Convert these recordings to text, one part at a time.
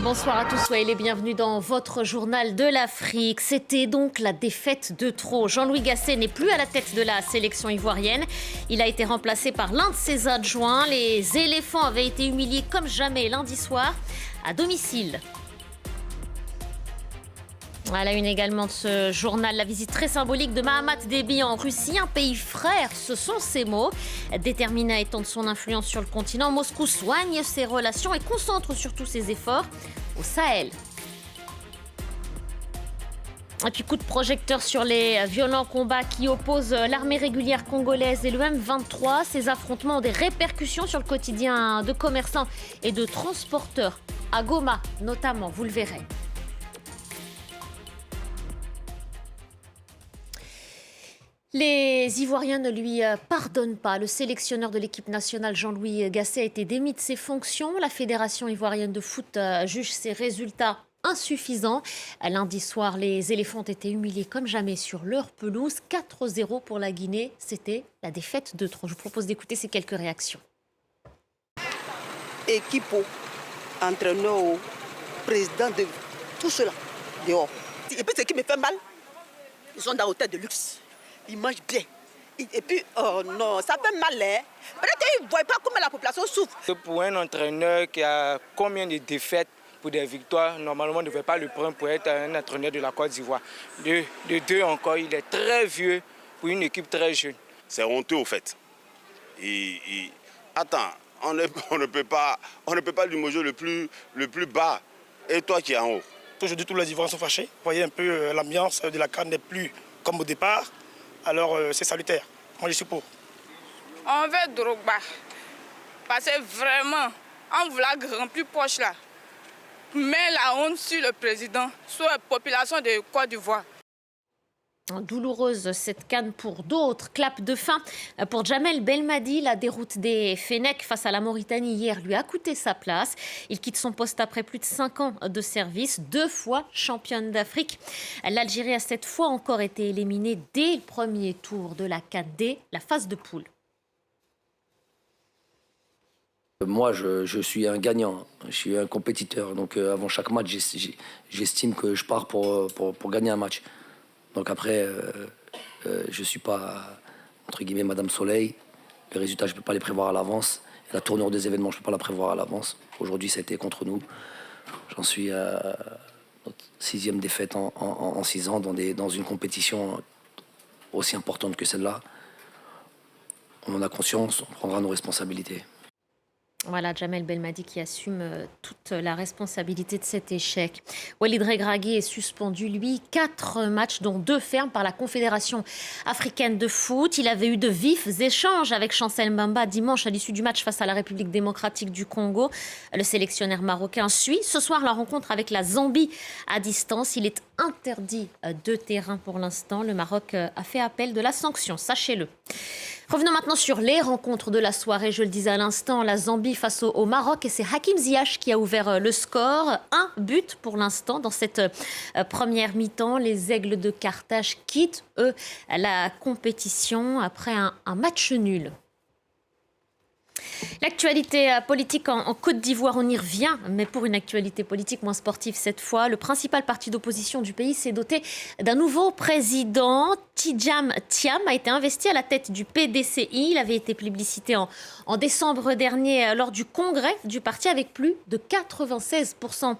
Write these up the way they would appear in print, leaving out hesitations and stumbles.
Bonsoir à tous, soyez les bienvenus dans votre journal de l'Afrique. C'était donc la défaite de trop. Jean-Louis Gasset n'est plus à la tête de la sélection ivoirienne. Il a été remplacé par l'un de ses adjoints. Les éléphants avaient été humiliés comme jamais lundi soir à domicile. À la une également de ce journal, la visite très symbolique de Mahamat Déby en Russie, un pays frère, ce sont ses mots. Déterminé à étendre son influence sur le continent, Moscou soigne ses relations et concentre surtout ses efforts au Sahel. Et puis coup de projecteur sur les violents combats qui opposent l'armée régulière congolaise et le M23. Ces affrontements ont des répercussions sur le quotidien de commerçants et de transporteurs, à Goma notamment, vous le verrez. Les Ivoiriens ne lui pardonnent pas. Le sélectionneur de l'équipe nationale, Jean-Louis Gasset, a été démis de ses fonctions. La Fédération ivoirienne de foot juge ses résultats insuffisants. Lundi soir, les éléphants ont été humiliés comme jamais sur leur pelouse. 4-0 pour la Guinée. C'était la défaite de trop. Je vous propose d'écouter ces quelques réactions. Équipe, entraîneur, président de tout cela, dehors. Et puis ce qui me fait mal, ils sont dans l'hôtel de luxe. Ils mangent bien. Et puis, oh non, ça fait mal, hein. Peut-être qu'ils ne voient pas comment la population souffre. Pour un entraîneur qui a combien de défaites pour des victoires, normalement, on ne devait pas le prendre pour être un entraîneur de la Côte d'Ivoire. De deux encore, il est très vieux pour une équipe très jeune. C'est honteux, au fait. Attends, on ne peut pas limoger le plus bas. Et toi qui es en haut. Aujourd'hui, tous les Ivoiriens sont fâchés. Vous voyez un peu l'ambiance de la CAN n'est plus comme au départ. Alors c'est salutaire. Moi je suis pour. On veut Drogba. Parce que vraiment, on voulait remplir poche là. Mais la honte sur le président, sur la population de Côte d'Ivoire. Douloureuse cette CAN pour d'autres. Clap de fin pour Djamel Belmadi. La déroute des Fennecs face à la Mauritanie hier lui a coûté sa place. Il quitte son poste après plus de 5 ans de service, 2 fois championne d'Afrique. L'Algérie a cette fois encore été éliminée dès le premier tour de la CAN D, la phase de poule. Moi, je suis un gagnant, je suis un compétiteur. Donc avant chaque match, j'estime que je pars pour gagner un match. Donc après, je ne suis pas, entre guillemets, Madame Soleil. Les résultats, je ne peux pas les prévoir à l'avance. La tournure des événements, je ne peux pas la prévoir à l'avance. Aujourd'hui, ça a été contre nous. J'en suis à notre 6e défaite en 6 ans dans une compétition aussi importante que celle-là. On en a conscience, on prendra nos responsabilités. Voilà, Djamel Belmadi qui assume toute la responsabilité de cet échec. Walid Regragui est suspendu, lui, 4 matchs, dont 2 fermes par la Confédération africaine de foot. Il avait eu de vifs échanges avec Chancel Mbamba dimanche à l'issue du match face à la République démocratique du Congo. Le sélectionneur marocain suit ce soir la rencontre avec la Zambie à distance. Il est interdit de terrain pour l'instant. Le Maroc a fait appel de la sanction, sachez-le. Revenons maintenant sur les rencontres de la soirée. Je le disais à l'instant, la Zambie face au Maroc. Et c'est Hakim Ziyech qui a ouvert le score. 1 but pour l'instant dans cette première mi-temps. Les Aigles de Carthage quittent, eux, la compétition après un match nul. L'actualité politique en Côte d'Ivoire, on y revient, mais pour une actualité politique moins sportive cette fois. Le principal parti d'opposition du pays s'est doté d'un nouveau président. Tidjam Thiam a été investi à la tête du PDCI. Il avait été plébiscité en décembre dernier lors du congrès du parti avec plus de 96%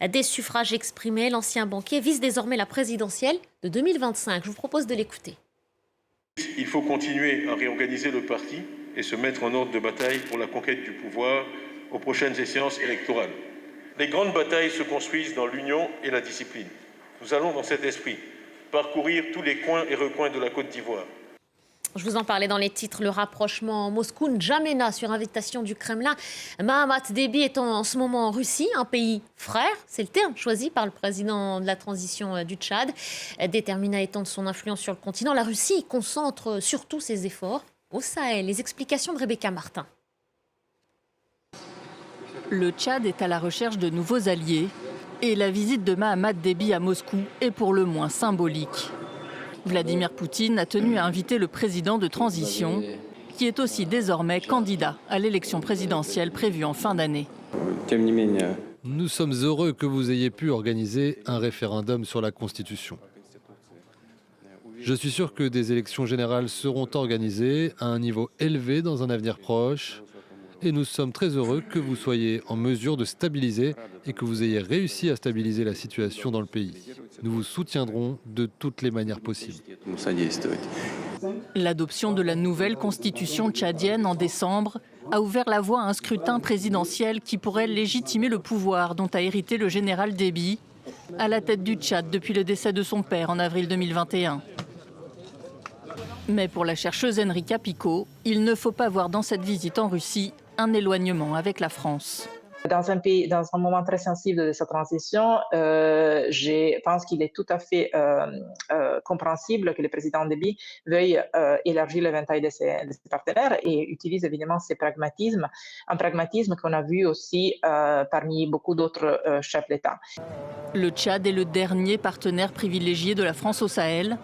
des suffrages exprimés. L'ancien banquier vise désormais la présidentielle de 2025. Je vous propose de l'écouter. Il faut continuer à réorganiser le parti et se mettre en ordre de bataille pour la conquête du pouvoir aux prochaines échéances électorales. Les grandes batailles se construisent dans l'union et la discipline. Nous allons, dans cet esprit, parcourir tous les coins et recoins de la Côte d'Ivoire. Je vous en parlais dans les titres, le rapprochement Moscou-N'Djamena sur invitation du Kremlin. Mahamat Déby est en ce moment en Russie, un pays frère, c'est le terme choisi par le président de la transition du Tchad. Déterminé à étendre son influence sur le continent, la Russie concentre surtout ses efforts au Sahel. Les explications de Rebecca Martin. Le Tchad est à la recherche de nouveaux alliés et la visite de Mahamat Déby à Moscou est pour le moins symbolique. Vladimir Poutine a tenu à inviter le président de transition, qui est aussi désormais candidat à l'élection présidentielle prévue en fin d'année. Nous sommes heureux que vous ayez pu organiser un référendum sur la Constitution. Je suis sûr que des élections générales seront organisées à un niveau élevé dans un avenir proche. Et nous sommes très heureux que vous soyez en mesure de stabiliser et que vous ayez réussi à stabiliser la situation dans le pays. Nous vous soutiendrons de toutes les manières possibles. L'adoption de la nouvelle constitution tchadienne en décembre a ouvert la voie à un scrutin présidentiel qui pourrait légitimer le pouvoir dont a hérité le général Déby, à la tête du Tchad depuis le décès de son père en avril 2021. Mais pour la chercheuse Enrica Picot, il ne faut pas voir dans cette visite en Russie un éloignement avec la France. Dans un moment très sensible de sa transition, je pense qu'il est tout à fait compréhensible que le président Déby veuille élargir l'éventail de ses partenaires et utilise évidemment un pragmatisme qu'on a vu aussi parmi beaucoup d'autres chefs d'État. Le Tchad est le dernier partenaire privilégié de la France au Sahel.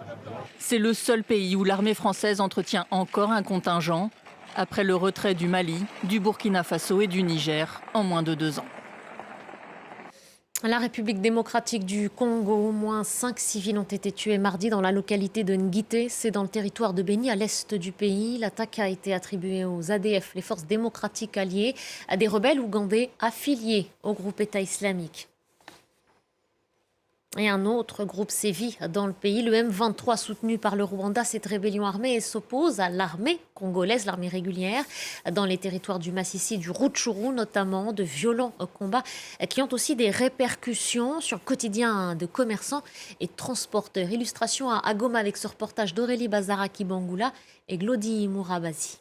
C'est le seul pays où l'armée française entretient encore un contingent, après le retrait du Mali, du Burkina Faso et du Niger en moins de 2 ans. La République démocratique du Congo, au moins 5 civils ont été tués mardi dans la localité de Nguité. C'est dans le territoire de Béni, à l'est du pays. L'attaque a été attribuée aux ADF, les forces démocratiques alliées, à des rebelles ougandais affiliés au groupe État islamique. Et un autre groupe sévit dans le pays, le M23, soutenu par le Rwanda. Cette rébellion armée et s'oppose à l'armée congolaise, l'armée régulière, dans les territoires du Massissi, du Rutshuru notamment, de violents combats qui ont aussi des répercussions sur le quotidien de commerçants et de transporteurs. Illustration à Goma avec ce reportage d'Aurélie Bazaraki-Bangoula et Glody Mourabazi.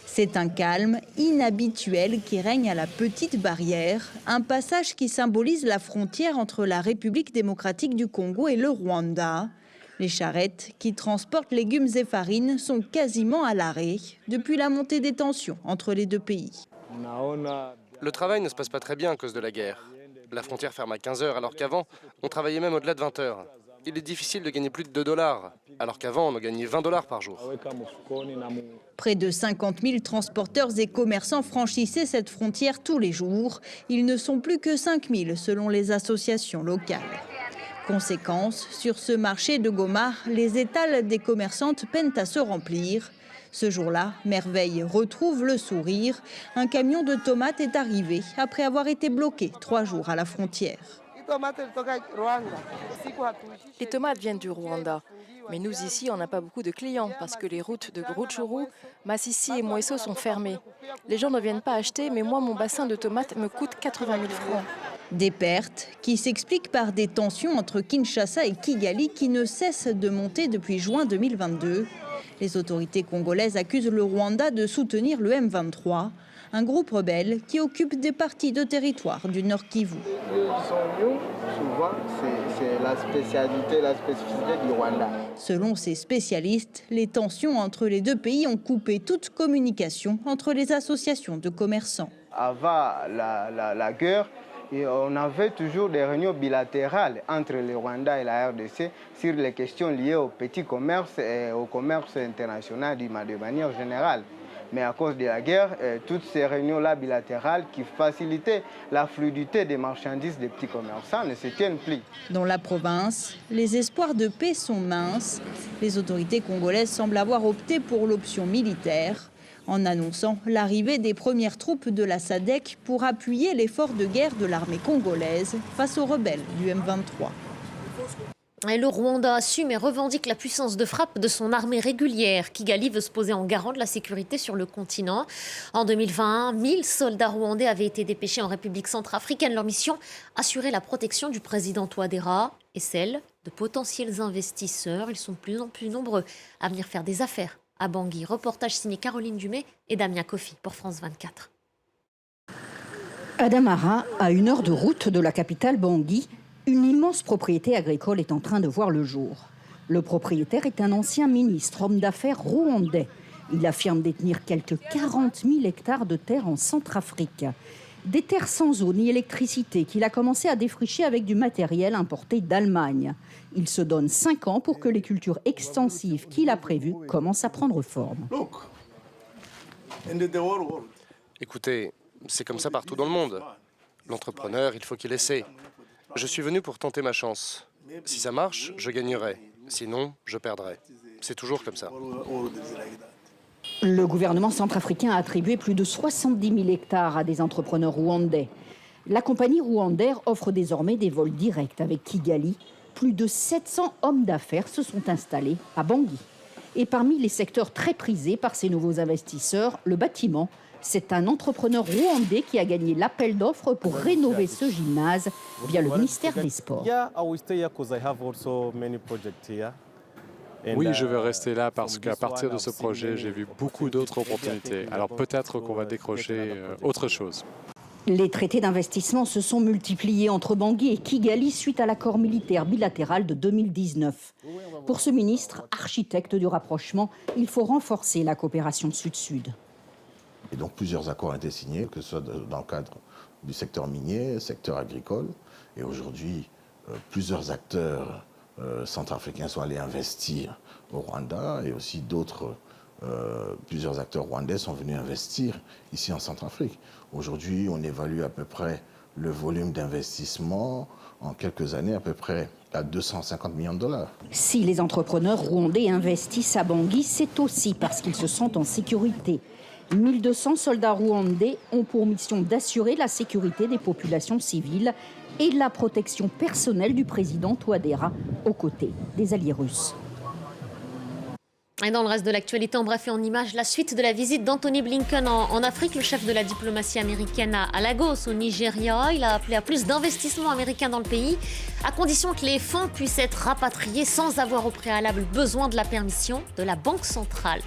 C'est un calme inhabituel qui règne à la Petite Barrière, un passage qui symbolise la frontière entre la République démocratique du Congo et le Rwanda. Les charrettes qui transportent légumes et farines sont quasiment à l'arrêt depuis la montée des tensions entre les deux pays. Le travail ne se passe pas très bien à cause de la guerre. La frontière ferme à 15 h alors qu'avant, on travaillait même au-delà de 20 h. Il est difficile de gagner plus de $2, alors qu'avant, on en gagnait $20 par jour. Près de 50 000 transporteurs et commerçants franchissaient cette frontière tous les jours. Ils ne sont plus que 5 000 selon les associations locales. Conséquence, sur ce marché de Goma, les étals des commerçantes peinent à se remplir. Ce jour-là, Merveille retrouve le sourire. Un camion de tomates est arrivé après avoir été bloqué 3 jours à la frontière. Les tomates viennent du Rwanda. Mais nous, ici, on n'a pas beaucoup de clients parce que les routes de Rutshuru, Massissi et Mweso sont fermées. Les gens ne viennent pas acheter, mais moi, mon bassin de tomates me coûte 80 000 francs. Des pertes qui s'expliquent par des tensions entre Kinshasa et Kigali qui ne cessent de monter depuis juin 2022. Les autorités congolaises accusent le Rwanda de soutenir le M23, un groupe rebelle qui occupe des parties de territoire du Nord Kivu. Souvent, c'est la spécificité du Rwanda. Selon ces spécialistes, les tensions entre les deux pays ont coupé toute communication entre les associations de commerçants. Avant la guerre, on avait toujours des réunions bilatérales entre le Rwanda et la RDC sur les questions liées au petit commerce et au commerce international de manière générale. Mais à cause de la guerre, toutes ces réunions-là bilatérales qui facilitaient la fluidité des marchandises des petits commerçants ne se tiennent plus. Dans la province, les espoirs de paix sont minces. Les autorités congolaises semblent avoir opté pour l'option militaire, en annonçant l'arrivée des premières troupes de la SADC pour appuyer l'effort de guerre de l'armée congolaise face aux rebelles du M23. Et le Rwanda assume et revendique la puissance de frappe de son armée régulière. Kigali veut se poser en garant de la sécurité sur le continent. En 2020, 1000 soldats rwandais avaient été dépêchés en République centrafricaine. Leur mission, assurer la protection du président Touadéra et celle de potentiels investisseurs. Ils sont de plus en plus nombreux à venir faire des affaires à Bangui. Reportage signé Caroline Dumais et Damien Kofi pour France 24. À Damara, à 1 heure de route de la capitale Bangui, une immense propriété agricole est en train de voir le jour. Le propriétaire est un ancien ministre, homme d'affaires rwandais. Il affirme détenir quelques 40 000 hectares de terre en Centrafrique. Des terres sans eau ni électricité qu'il a commencé à défricher avec du matériel importé d'Allemagne. Il se donne 5 ans pour que les cultures extensives qu'il a prévues commencent à prendre forme. Écoutez, C'est comme ça partout dans le monde. L'entrepreneur, il faut qu'il essaie. Je suis venu pour tenter ma chance. Si ça marche, je gagnerai. Sinon, je perdrai. C'est toujours comme ça. Le gouvernement centrafricain a attribué plus de 70 000 hectares à des entrepreneurs rwandais. La compagnie rwandaise offre désormais des vols directs avec Kigali. Plus de 700 hommes d'affaires se sont installés à Bangui. Et parmi les secteurs très prisés par ces nouveaux investisseurs, le bâtiment. C'est un entrepreneur rwandais qui a gagné l'appel d'offres pour rénover ce gymnase via le ministère des Sports. Oui, je vais rester là parce qu'à partir de ce projet, j'ai vu beaucoup d'autres opportunités. Alors peut-être qu'on va décrocher autre chose. Les traités d'investissement se sont multipliés entre Bangui et Kigali suite à l'accord militaire bilatéral de 2019. Pour ce ministre, architecte du rapprochement, il faut renforcer la coopération sud-sud. Et donc plusieurs accords ont été signés, que ce soit dans le cadre du secteur minier, secteur agricole. Et aujourd'hui, plusieurs acteurs centrafricains sont allés investir au Rwanda et aussi plusieurs acteurs rwandais sont venus investir ici en Centrafrique. Aujourd'hui, on évalue à peu près le volume d'investissement en quelques années à peu près à 250 millions de dollars. Si les entrepreneurs rwandais investissent à Bangui, c'est aussi parce qu'ils se sentent en sécurité. 1200 soldats rwandais ont pour mission d'assurer la sécurité des populations civiles et la protection personnelle du président Touadéra aux côtés des alliés russes. Et dans le reste de l'actualité, en bref et en images, la suite de la visite d'Anthony Blinken en Afrique, le chef de la diplomatie américaine à Lagos, au Nigeria. Il a appelé à plus d'investissements américains dans le pays, à condition que les fonds puissent être rapatriés sans avoir au préalable besoin de la permission de la Banque centrale.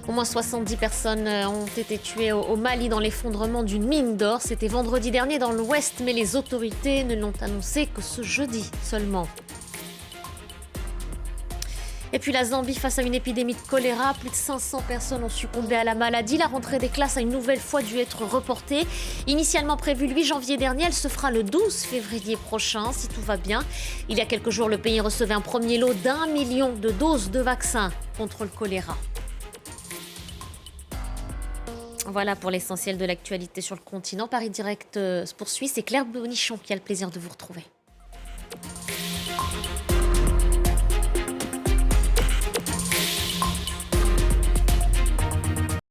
Au moins 70 personnes ont été tuées au Mali dans l'effondrement d'une mine d'or. C'était vendredi dernier dans l'Ouest, mais les autorités ne l'ont annoncé que ce jeudi seulement. Et puis la Zambie face à une épidémie de choléra. Plus de 500 personnes ont succombé à la maladie. La rentrée des classes a une nouvelle fois dû être reportée. Initialement prévue le 8 janvier dernier, elle se fera le 12 février prochain, si tout va bien. Il y a quelques jours, le pays recevait un premier lot d'1 million de doses de vaccins contre le choléra. Voilà pour l'essentiel de l'actualité sur le continent. Paris Direct se poursuit. C'est Claire Bonichon qui a le plaisir de vous retrouver.